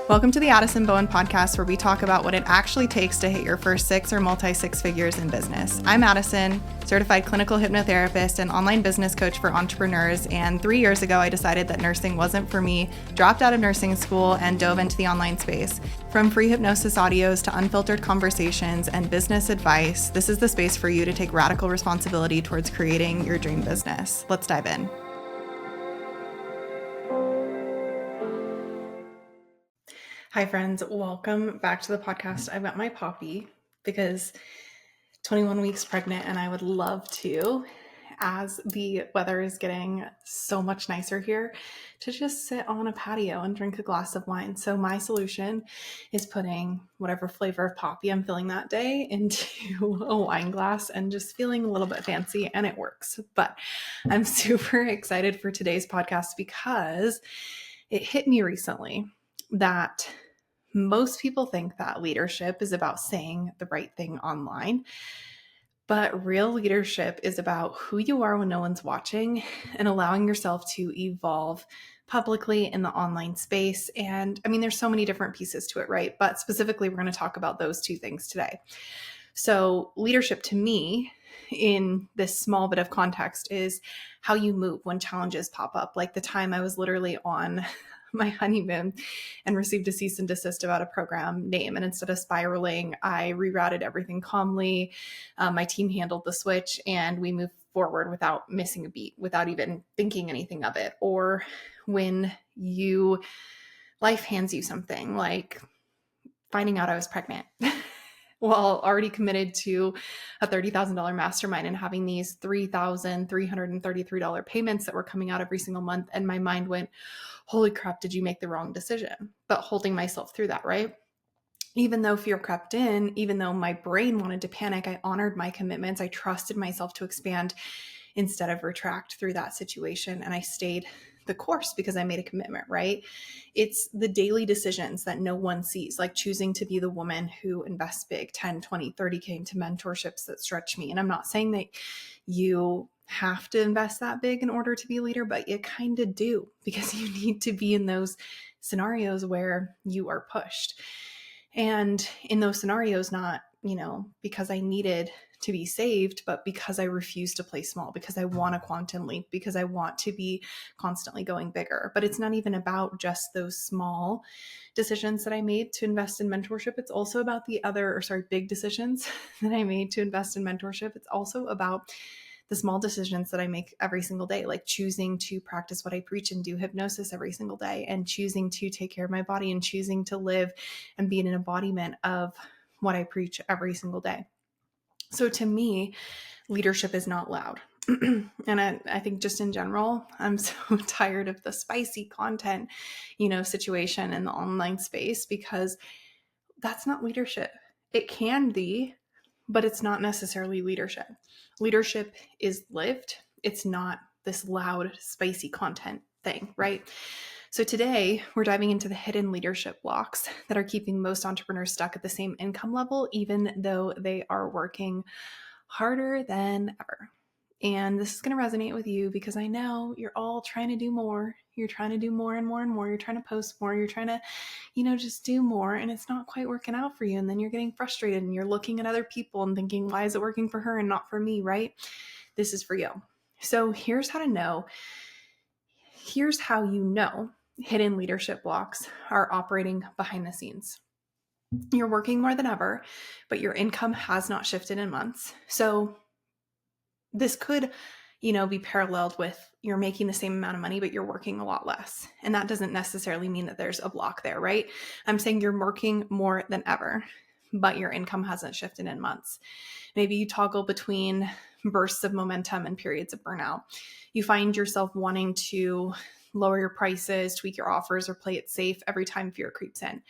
Welcome to the Addison Bowen podcast, where we talk about what it actually takes to hit your first six or multi-six figures in business. I'm Addison, certified clinical hypnotherapist and online business coach for entrepreneurs. And 3 years ago, I decided that nursing wasn't for me, dropped out of nursing school, and dove into the online space. From free hypnosis audios to unfiltered conversations and business advice, this is the space for you to take radical responsibility towards creating your dream business. Let's dive in. Hi, friends. Welcome back to the podcast. I've got my Poppy because 21 weeks pregnant, and I would love to, as the weather is getting so much nicer here, to just sit on a patio and drink a glass of wine. So my solution is putting whatever flavor of Poppy I'm feeling that day into a wine glass and just feeling a little bit fancy, and it works. But I'm super excited for today's podcast because it hit me recently that most people think that leadership is about saying the right thing online, but real leadership is about who you are when no one's watching and allowing yourself to evolve publicly in the online space. And I mean, there's so many different pieces to it, right? But specifically, we're going to talk about those two things today. So leadership to me, in this small bit of context, is how you move when challenges pop up. Like the time I was literally on my honeymoon and received a cease and desist about a program name. And instead of spiraling, I rerouted everything calmly. My team handled the switch and we moved forward without missing a beat, without even thinking anything of it. Or when life hands you something like finding out I was pregnant. Well, already committed to a $30,000 mastermind and having these $3,333 payments that were coming out every single month. And my mind went, holy crap, did you make the wrong decision? But holding myself through that, right? Even though fear crept in, even though my brain wanted to panic, I honored my commitments. I trusted myself to expand instead of retract through that situation. And I stayed the course because I made a commitment, right? It's the daily decisions that no one sees, like choosing to be the woman who invests big, 10, 20, 30K into mentorships that stretch me. And I'm not saying that you have to invest that big in order to be a leader, but you kind of do, because you need to be in those scenarios where you are pushed. And in those scenarios, not, because I needed to be saved, but because I refuse to play small, because I want a quantum leap, because I want to be constantly going bigger. But it's not even about just those small decisions that I made to invest in mentorship. It's also about big decisions that I made to invest in mentorship. It's also about the small decisions that I make every single day, like choosing to practice what I preach and do hypnosis every single day, and choosing to take care of my body, and choosing to live and be an embodiment of what I preach every single day. So to me, leadership is not loud. And I think just in general, I'm so tired of the spicy content, situation in the online space, because that's not leadership. It can be, but it's not necessarily leadership. Leadership is lived. It's not this loud, spicy content thing, right? So today we're diving into the hidden leadership blocks that are keeping most entrepreneurs stuck at the same income level, even though they are working harder than ever. And this is going to resonate with you because I know you're all trying to do more. You're trying to do more and more and more. You're trying to post more. You're trying to, just do more, and it's not quite working out for you. And then you're getting frustrated and you're looking at other people and thinking, why is it working for her and not for me, right? This is for you. So here's how you know hidden leadership blocks are operating behind the scenes. You're working more than ever, but your income has not shifted in months. So this could, be paralleled with you're making the same amount of money, but you're working a lot less. And that doesn't necessarily mean that there's a block there, right? I'm saying you're working more than ever, but your income hasn't shifted in months. Maybe you toggle between bursts of momentum and periods of burnout. You find yourself wanting to lower your prices, tweak your offers, or play it safe every time fear creeps in.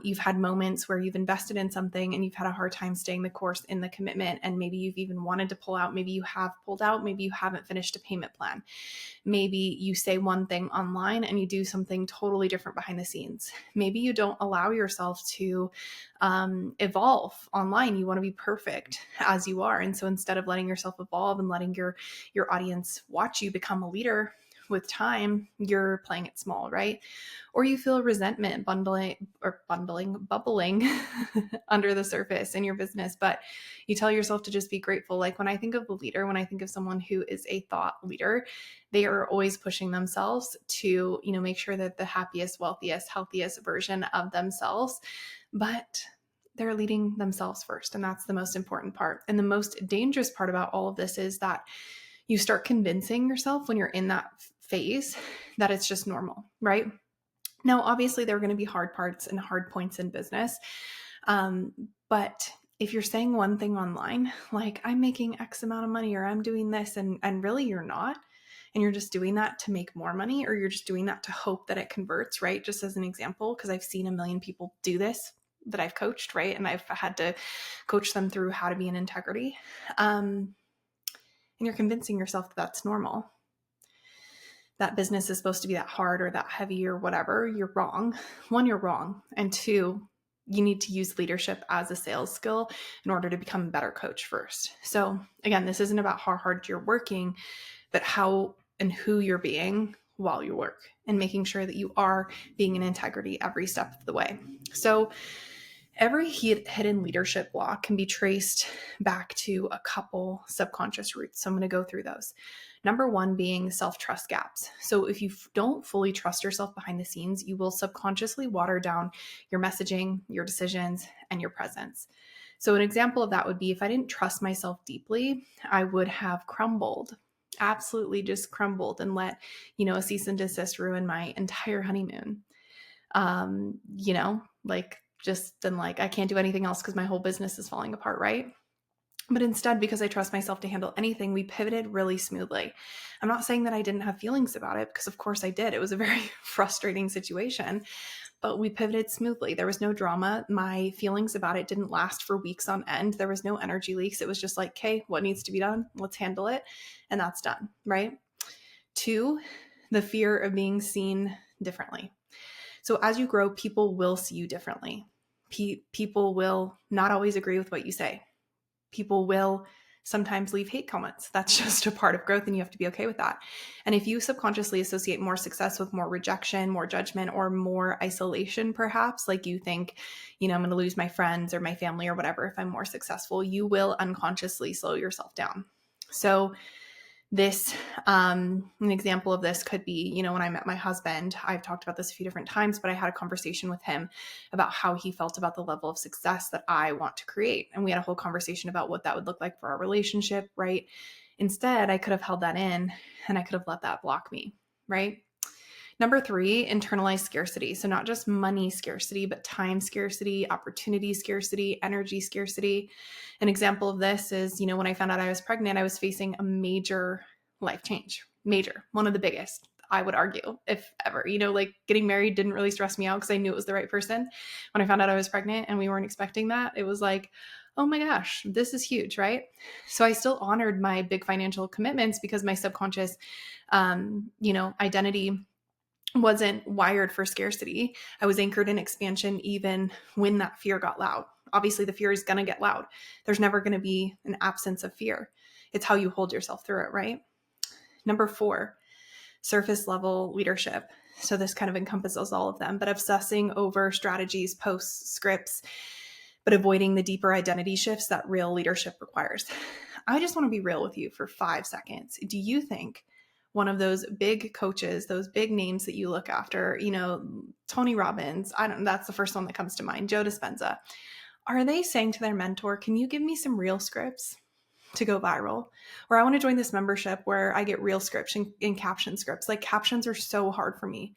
You've had moments where you've invested in something and you've had a hard time staying the course in the commitment. And maybe you've even wanted to pull out. Maybe you have pulled out. Maybe you haven't finished a payment plan. Maybe you say one thing online and you do something totally different behind the scenes. Maybe you don't allow yourself to evolve online. You want to be perfect as you are. And so instead of letting yourself evolve and letting your audience watch you become a leader with time, you're playing it small, right? Or you feel resentment bubbling under the surface in your business, but you tell yourself to just be grateful. Like when I think of a leader, when I think of someone who is a thought leader, they are always pushing themselves to, make sure that the happiest, wealthiest, healthiest version of themselves, but they're leading themselves first. And that's the most important part. And the most dangerous part about all of this is that you start convincing yourself when you're in that phase that it's just normal, right? Now, obviously, there are going to be hard parts and hard points in business. But if you're saying one thing online, like I'm making X amount of money or I'm doing this, and really you're not, and you're just doing that to make more money, or you're just doing that to hope that it converts, right? Just as an example, because I've seen a million people do this that I've coached, right? And I've had to coach them through how to be in integrity. And you're convincing yourself that that's normal. That business is supposed to be that hard or that heavy or whatever. You're wrong. One, you're wrong. And two, you need to use leadership as a sales skill in order to become a better coach first. So again, this isn't about how hard you're working, but how and who you're being while you work, and making sure that you are being in integrity every step of the way. So every hidden leadership block can be traced back to a couple subconscious roots. So I'm going to go through those. Number one being self-trust gaps. So if you don't fully trust yourself behind the scenes, you will subconsciously water down your messaging, your decisions, and your presence. So an example of that would be if I didn't trust myself deeply, I would have crumbled, absolutely just crumbled, and let, a cease and desist ruin my entire honeymoon. Just then I can't do anything else because my whole business is falling apart, right? But instead, because I trust myself to handle anything, we pivoted really smoothly. I'm not saying that I didn't have feelings about it, because of course I did. It was a very frustrating situation, but we pivoted smoothly. There was no drama. My feelings about it didn't last for weeks on end. There was no energy leaks. It was just like, okay, what needs to be done? Let's handle it. And that's done, right? Two, the fear of being seen differently. So as you grow, people will see you differently. People will not always agree with what you say. People will sometimes leave hate comments. That's just a part of growth, and you have to be okay with that. And if you subconsciously associate more success with more rejection, more judgment, or more isolation, perhaps, like you think, I'm going to lose my friends or my family or whatever if I'm more successful, you will unconsciously slow yourself down. So this, an example of this could be, when I met my husband, I've talked about this a few different times, but I had a conversation with him about how he felt about the level of success that I want to create. And we had a whole conversation about what that would look like for our relationship, right? Instead, I could have held that in and I could have let that block me, right? Number three, internalized scarcity. So not just money scarcity, but time scarcity, opportunity scarcity, energy scarcity. An example of this is, when I found out I was pregnant, I was facing a major life change, one of the biggest, I would argue, if ever. Getting married didn't really stress me out because I knew it was the right person. When I found out I was pregnant and we weren't expecting that, it was like, oh my gosh, this is huge, right? So I still honored my big financial commitments because my subconscious, identity wasn't wired for scarcity. I was anchored in expansion even when that fear got loud. Obviously, the fear is going to get loud. There's never going to be an absence of fear. It's how you hold yourself through it, right? Number four, surface level leadership. So this kind of encompasses all of them, but obsessing over strategies, posts, scripts, but avoiding the deeper identity shifts that real leadership requires. I just want to be real with you for 5 seconds. Do you think one of those big coaches, those big names that you look after, Tony Robbins, that's the first one that comes to mind, Joe Dispenza, are they saying to their mentor, can you give me some real scripts to go viral? Or I want to join this membership where I get real scripts and caption scripts. Like, captions are so hard for me.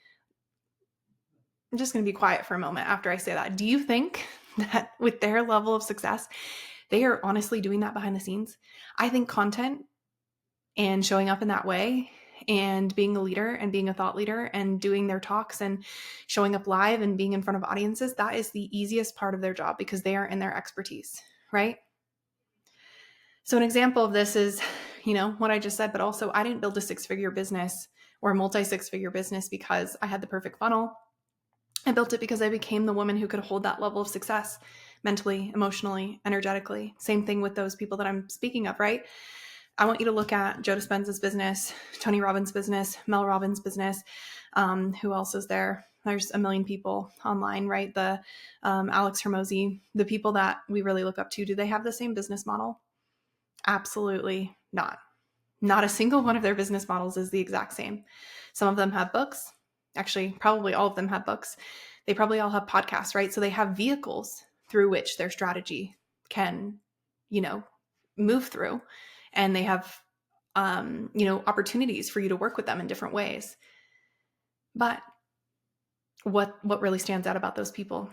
I'm just going to be quiet for a moment after I say that. Do you think that with their level of success, they are honestly doing that behind the scenes? I think content and showing up in that way and being a leader and being a thought leader and doing their talks and showing up live and being in front of audiences, that is the easiest part of their job because they are in their expertise, right? So an example of this is, what I just said, but also I didn't build a 6-figure business or a multi-6-figure business because I had the perfect funnel. I built it because I became the woman who could hold that level of success mentally, emotionally, energetically. Same thing with those people that I'm speaking of, right? I want you to look at Joe Dispenza's business, Tony Robbins' business, Mel Robbins' business. Who else is there? There's a million people online, right? The Alex Hermosi, the people that we really look up to, do they have the same business model? Absolutely not. Not a single one of their business models is the exact same. Some of them have books. Actually, probably all of them have books. They probably all have podcasts, right? So they have vehicles through which their strategy can, move through. And they have, opportunities for you to work with them in different ways. But what really stands out about those people?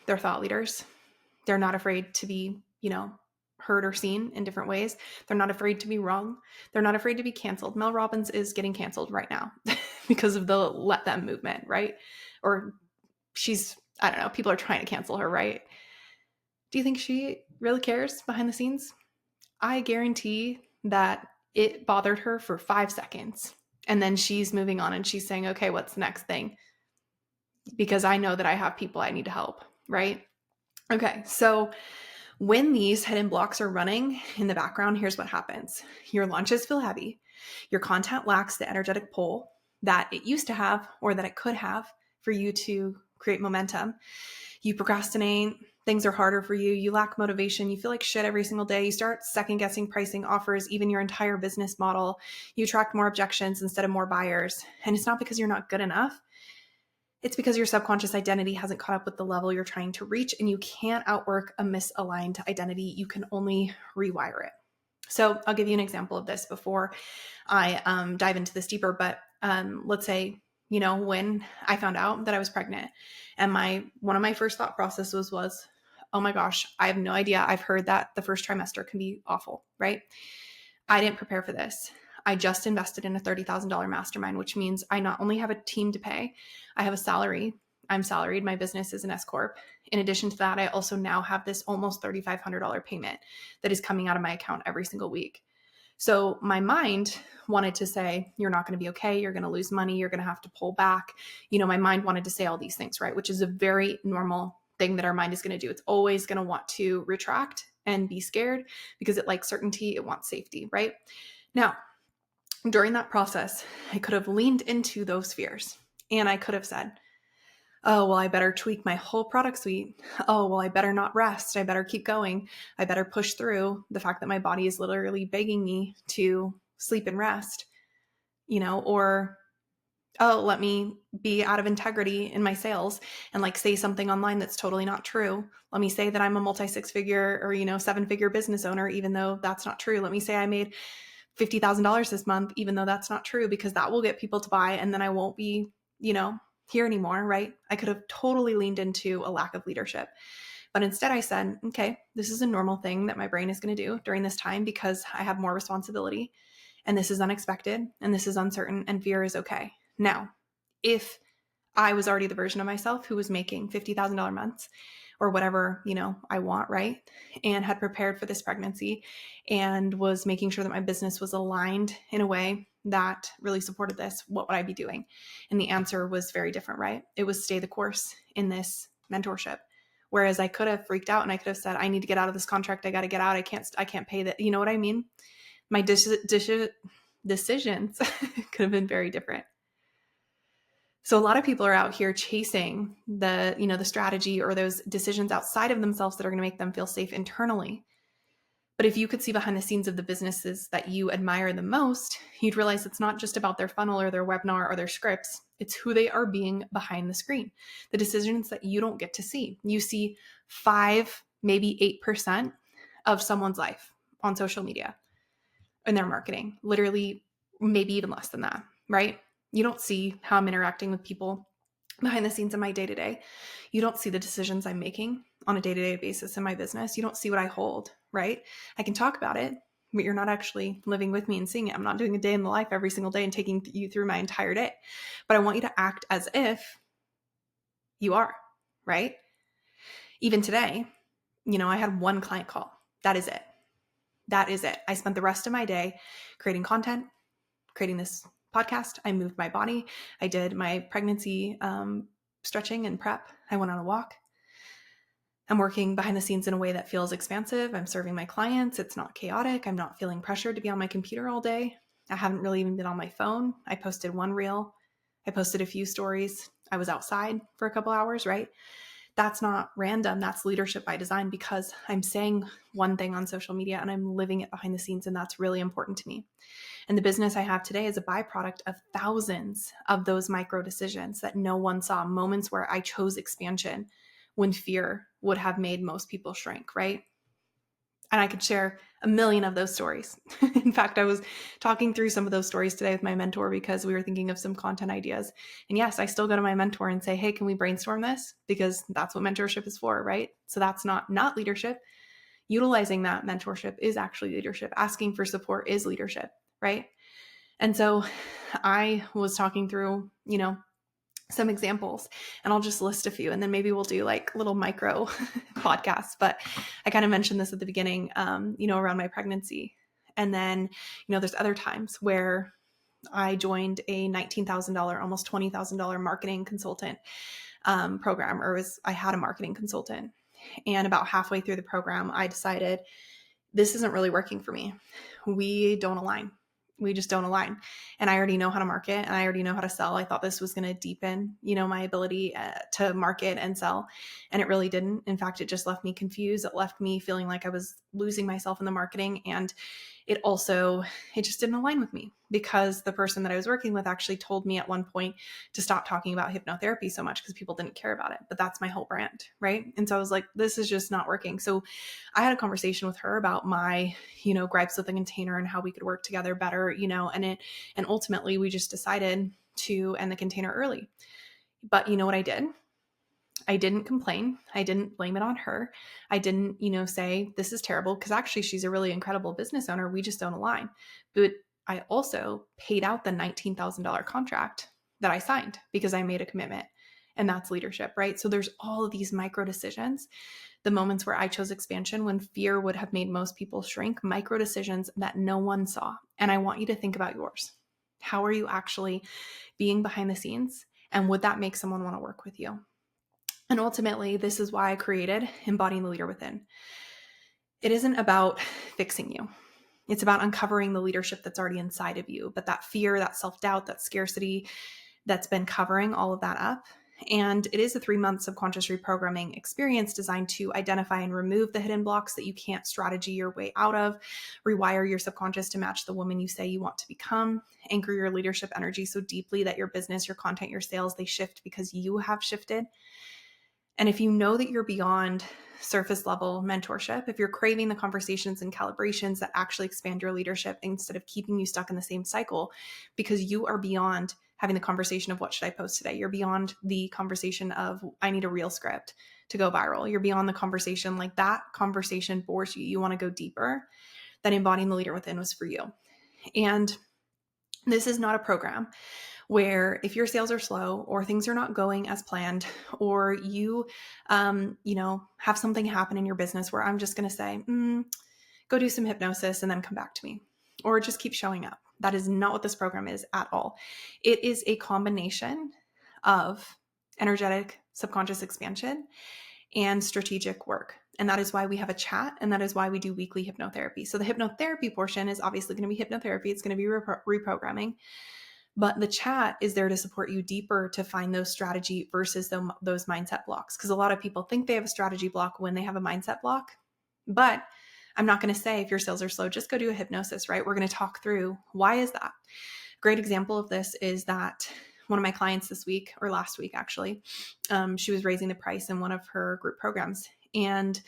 They're thought leaders. They're not afraid to be, heard or seen in different ways. They're not afraid to be wrong. They're not afraid to be canceled. Mel Robbins is getting canceled right now because of the Let Them movement, right? Or I don't know, people are trying to cancel her, right? Do you think she really cares behind the scenes? I guarantee that it bothered her for 5 seconds. And then she's moving on and she's saying, okay, what's the next thing? Because I know that I have people I need to help, right? Okay, so when these hidden blocks are running in the background, here's what happens. Your launches feel heavy. Your content lacks the energetic pull that it used to have or that it could have for you to create momentum. You procrastinate. Things are harder for you. You lack motivation. You feel like shit every single day. You start second guessing pricing, offers, even your entire business model. You attract more objections instead of more buyers. And it's not because you're not good enough. It's because your subconscious identity hasn't caught up with the level you're trying to reach, and you can't outwork a misaligned identity. You can only rewire it. So I'll give you an example of this before I dive into this deeper. But let's say, when I found out that I was pregnant, and one of my first thought processes was, oh my gosh, I have no idea. I've heard that the first trimester can be awful, right? I didn't prepare for this. I just invested in a $30,000 mastermind, which means I not only have a team to pay, I have a salary. I'm salaried. My business is an S Corp. In addition to that, I also now have this almost $3,500 payment that is coming out of my account every single week. So my mind wanted to say, you're not going to be okay. You're going to lose money. You're going to have to pull back. My mind wanted to say all these things, right? Which is a very normal thing that our mind is going to do. It's always going to want to retract and be scared because it likes certainty. It wants safety, right? Now, during that process, I could have leaned into those fears and I could have said, oh, well, I better tweak my whole product suite. Oh, well, I better not rest. I better keep going. I better push through the fact that my body is literally begging me to sleep and rest, or, oh, let me be out of integrity in my sales and say something online that's totally not true. Let me say that I'm a multi-6-figure or, 7-figure business owner, even though that's not true. Let me say I made $50,000 this month, even though that's not true, because that will get people to buy. And then I won't be, here anymore, right? I could have totally leaned into a lack of leadership. But instead I said, okay, this is a normal thing that my brain is going to do during this time because I have more responsibility and this is unexpected and this is uncertain and fear is okay. Now, if I was already the version of myself who was making $50,000 months or whatever, I want, right? And had prepared for this pregnancy and was making sure that my business was aligned in a way that really supported this, what would I be doing? And the answer was very different, right? It was stay the course in this mentorship. Whereas I could have freaked out and I could have said, I need to get out of this contract. I got to get out. I can't pay that. You know what I mean? My decisions could have been very different. So a lot of people are out here chasing the strategy or those decisions outside of themselves that are going to make them feel safe internally. But if you could see behind the scenes of the businesses that you admire the most, you'd realize it's not just about their funnel or their webinar or their scripts. It's who they are being behind the screen, the decisions that you don't get to see. You see 5, maybe 8% of someone's life on social media and their marketing, literally maybe even less than that, right? You don't see how I'm interacting with people behind the scenes in my day-to-day. You don't see the decisions I'm making on a day-to-day basis in my business. You don't see what I hold, right? I can talk about it, but you're not actually living with me and seeing it. I'm not doing a day in the life every single day and taking you through my entire day. But I want you to act as if you are, right? Even today, I had one client call. That is it. That is it. I spent the rest of my day creating content, creating this podcast. I moved my body. I did my pregnancy stretching and prep. I went on a walk. I'm working behind the scenes in a way that feels expansive. I'm serving my clients. It's not chaotic. I'm not feeling pressured to be on my computer all day. I haven't really even been on my phone. I posted one reel. I posted a few stories. I was outside for a couple hours, right? That's not random. That's leadership by design, because I'm saying one thing on social media and I'm living it behind the scenes. And that's really important to me. And the business I have today is a byproduct of thousands of those micro decisions that no one saw, moments where I chose expansion when fear would have made most people shrink, right? And I could share a million of those stories. In fact, I was talking through some of those stories today with my mentor because we were thinking of some content ideas. And yes, I still go to my mentor and say, hey, can we brainstorm this? Because that's what mentorship is for, right? So that's not leadership. Utilizing that mentorship is actually leadership. Asking for support is leadership, right? And so I was talking through, some examples, and I'll just list a few, and then maybe we'll do like little micro podcasts. But I kind of mentioned this at the beginning, around my pregnancy. And then, there's other times where I joined a $19,000, almost $20,000 marketing consultant program, I had a marketing consultant. And about halfway through the program, I decided this isn't really working for me. We don't align. We just don't align. And I already know how to market and I already know how to sell. I thought this was going to deepen, my ability to market and sell. And it really didn't. In fact, it just left me confused. It left me feeling like I was losing myself in the marketing. And it just didn't align with me, because the person that I was working with actually told me at one point to stop talking about hypnotherapy so much because people didn't care about it. But that's my whole brand, right? And so I was like, this is just not working. So I had a conversation with her about my, gripes with the container and how we could work together better, and ultimately we just decided to end the container early. But you know what I did? I didn't complain. I didn't blame it on her. I didn't, say this is terrible, because actually she's a really incredible business owner. We just don't align. But I also paid out the $19,000 contract that I signed because I made a commitment. And that's leadership, right? So there's all of these micro decisions, the moments where I chose expansion when fear would have made most people shrink, micro decisions that no one saw. And I want you to think about yours. How are you actually being behind the scenes? And would that make someone want to work with you? And ultimately, this is why I created Embodying the Leader Within. It isn't about fixing you. It's about uncovering the leadership that's already inside of you. But that fear, that self-doubt, that scarcity that's been covering all of that up. And it is a 3-month subconscious reprogramming experience designed to identify and remove the hidden blocks that you can't strategy your way out of, rewire your subconscious to match the woman you say you want to become, anchor your leadership energy so deeply that your business, your content, your sales, they shift because you have shifted. And if you know that you're beyond surface level mentorship, if you're craving the conversations and calibrations that actually expand your leadership instead of keeping you stuck in the same cycle, because you are beyond having the conversation of what should I post today? You're beyond the conversation of I need a reel script to go viral. You're beyond the conversation, like that conversation bores you. You want to go deeper. Then Embodying the Leader Within was for you. And this is not a program where if your sales are slow or things are not going as planned, or you, have something happen in your business where I'm just going to say, go do some hypnosis and then come back to me, or just keep showing up. That is not what this program is at all. It is a combination of energetic subconscious expansion and strategic work. And that is why we have a chat, and that is why we do weekly hypnotherapy. So the hypnotherapy portion is obviously going to be hypnotherapy. It's going to be reprogramming. But the chat is there to support you deeper to find those strategy versus those mindset blocks. Because a lot of people think they have a strategy block when they have a mindset block. But I'm not going to say if your sales are slow, just go do a hypnosis, right? We're going to talk through why is that. Great example of this is that one of my clients this week, or last week actually, she was raising the price in one of her group programs. And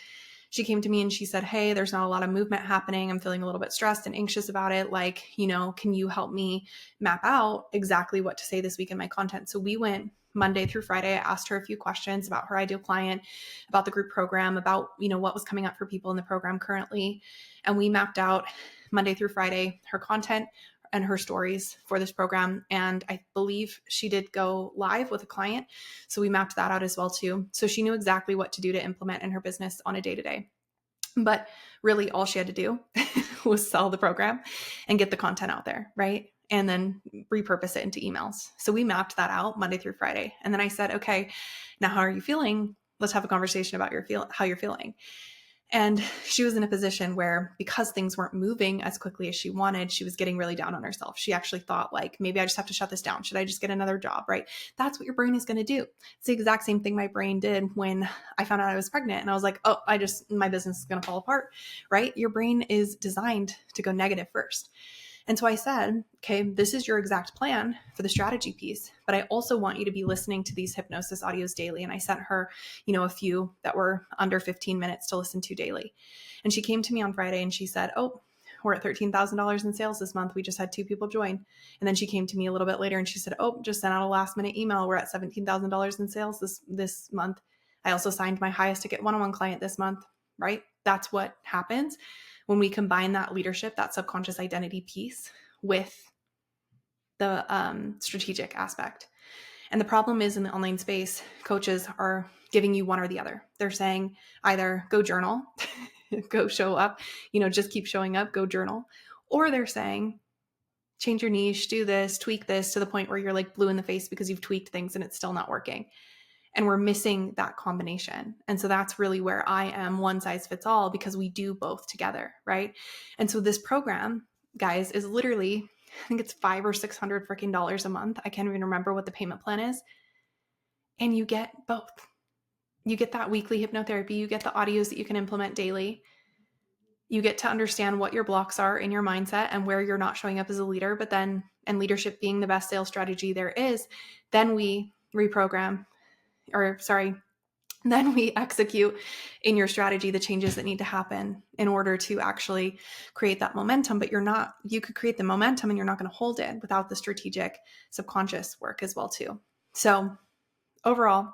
she came to me and she said, hey, there's not a lot of movement happening. I'm feeling a little bit stressed and anxious about it. Like, can you help me map out exactly what to say this week in my content? So we went Monday through Friday. I asked her a few questions about her ideal client, about the group program, about, what was coming up for people in the program currently. And we mapped out Monday through Friday her content and her stories for this program. And I believe she did go live with a client. So we mapped that out as well too. So she knew exactly what to do to implement in her business on a day-to-day. But really all she had to do was sell the program and get the content out there, right? And then repurpose it into emails. So we mapped that out Monday through Friday. And then I said, okay, now how are you feeling? let's have a conversation about how you're feeling. And she was in a position where, because things weren't moving as quickly as she wanted, she was getting really down on herself. She actually thought, like, maybe I just have to shut this down. Should I just get another job, right? That's what your brain is going to do. It's the exact same thing my brain did when I found out I was pregnant. And I was like, oh, my business is going to fall apart, right? Your brain is designed to go negative first. And so I said, okay, this is your exact plan for the strategy piece, but I also want you to be listening to these hypnosis audios daily. And I sent her, a few that were under 15 minutes to listen to daily. And she came to me on Friday and she said, oh, we're at $13,000 in sales this month. We just had 2 people join. And then she came to me a little bit later and she said, oh, just sent out a last minute email. We're at $17,000 in sales this month. I also signed my highest ticket one-on-one client this month, right? That's what happens when we combine that leadership, that subconscious identity piece with the strategic aspect. And the problem is, in the online space, coaches are giving you one or the other. They're saying either go journal, go show up, just keep showing up, go journal. Or they're saying change your niche, do this, tweak this to the point where you're like blue in the face because you've tweaked things and it's still not working. And we're missing that combination. And so that's really where I am one size fits all, because we do both together, right? And so this program, guys, is literally, I think it's $500 or $600 freaking dollars a month. I can't even remember what the payment plan is. And you get both. You get that weekly hypnotherapy. You get the audios that you can implement daily. You get to understand what your blocks are in your mindset and where you're not showing up as a leader, and leadership being the best sales strategy there is, then we then we execute in your strategy the changes that need to happen in order to actually create that momentum. But you could create the momentum and you're not going to hold it without the strategic subconscious work as well too. So overall,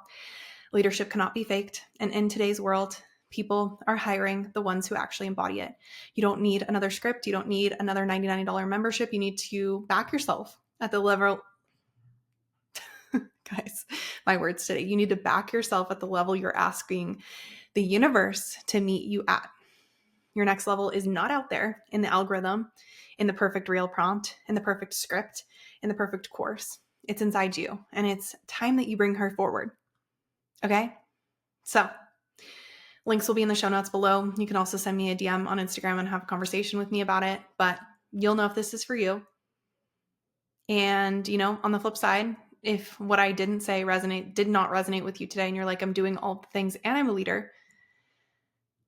leadership cannot be faked. And in today's world, people are hiring the ones who actually embody it. You don't need another script. You don't need another $99 membership. You need to back yourself at the level. Guys, my words today. You need to back yourself at the level you're asking the universe to meet you at. Your next level is not out there in the algorithm, in the perfect reel prompt, in the perfect script, in the perfect course. It's inside you, and it's time that you bring her forward. Okay? So links will be in the show notes below. You can also send me a DM on Instagram and have a conversation with me about it, but you'll know if this is for you. And, on the flip side, if what I did not resonate with you today, and you're like, I'm doing all the things and I'm a leader,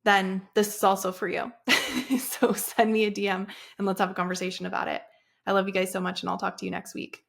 then this is also for you. So send me a DM and let's have a conversation about it. I love you guys so much, and I'll talk to you next week.